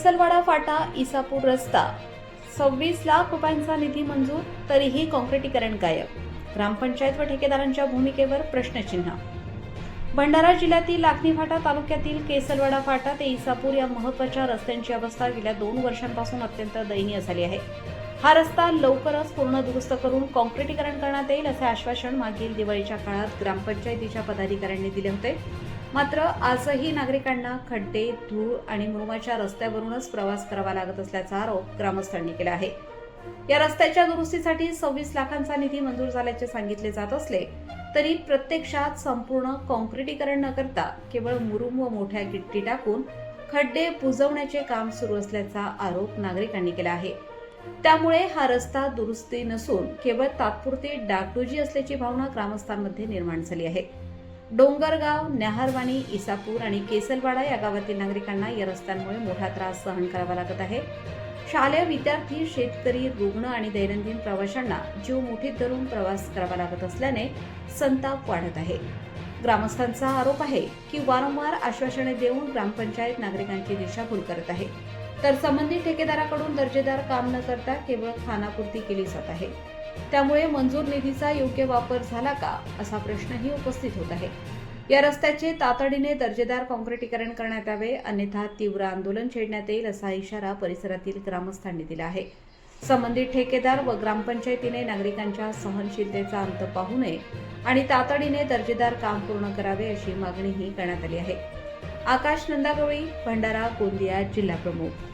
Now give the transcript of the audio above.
केसलवाडा फाटा इसापूर रस्ता 26 लाख रुपयांचा निधी मंजूर, तरीही काँक्रिटीकरण गायब. ग्रामपंचायत व ठेकेदारांच्या भूमिकेवर प्रश्नचिन्ह. भंडारा जिल्ह्यातील लाखनी फाटा तालुक्यातील केसलवाडा फाटा ते इसापूर या महत्त्वाच्या रस्त्यांची अवस्था गेल्या 2 वर्षांपासून अत्यंत दयनीय झाली आहे. हा रस्ता लवकरच पूर्ण दुरुस्त करून काँक्रिटीकरण करण्यात येईल असे आश्वासन मागील दिवाळीच्या काळात ग्रामपंचायतीच्या पदाधिकाऱ्यांनी दिले होते. मात्र आजही नागरिकांना खड्डे, धूळ आणि मुरुमाच्या रस्त्यावरूनच प्रवास करावा लागत असल्याचा आरोप ग्रामस्थांनी केला आहे. या रस्त्याच्या दुरुस्तीसाठी 26 लाखांचा निधी मंजूर झाल्याचे सांगितले जात असले तरी प्रत्यक्षात संपूर्ण काँक्रिटीकरण न करता केवळ मुरुम व मोठ्या गिट्टी टाकून खड्डे बुजवण्याचे काम सुरू असल्याचा आरोप नागरिकांनी केला आहे. त्यामुळे हा रस्ता दुरुस्ती नसून केवळ तात्पुरती डागडुजी असल्याची भावना ग्रामस्थांमध्ये निर्माण झाली आहे. डोंगरगाव, न्याहारवाणी, इसापूर आणि केसलवाडा या गावातील नागरिकांना या रस्त्यांमुळे मोठा त्रास सहन करावा लागत आहे. शालेय विद्यार्थी, शेतकरी, रुग्ण आणि दैनंदिन प्रवाशांना जीव मुठीत धरून प्रवास करावा लागत असल्याने संताप वाढत आहे. ग्रामस्थांचा आरोप आहे की वारंवार आश्वासने देऊन ग्रामपंचायत नागरिकांची दिशाभूल करत आहे, तर संबंधित ठेकेदाराकडून दर्जेदार काम न करता केवळ खानापुरती केली जात आहे. त्यामुळे मंजूर निधीचा योग्य वापर झाला का असा प्रश्नही उपस्थित होत आहे. या रस्त्याचे तातडीने दर्जेदार काँक्रिटीकरण करण्यात यावे, अन्यथा तीव्र आंदोलन छेडण्यात येईल असा इशारा परिसरातील ग्रामस्थांनी दिला आहे. संबंधित ठेकेदार व ग्रामपंचायतीने नागरिकांच्या सहनशीलतेचा अंत पाहू नये आणि तातडीने दर्जेदार काम पूर्ण करावे अशी मागणीही करण्यात आली आहे. आकाश नंदागवळी, भंडारा गोंदिया जिल्हा प्रमुख.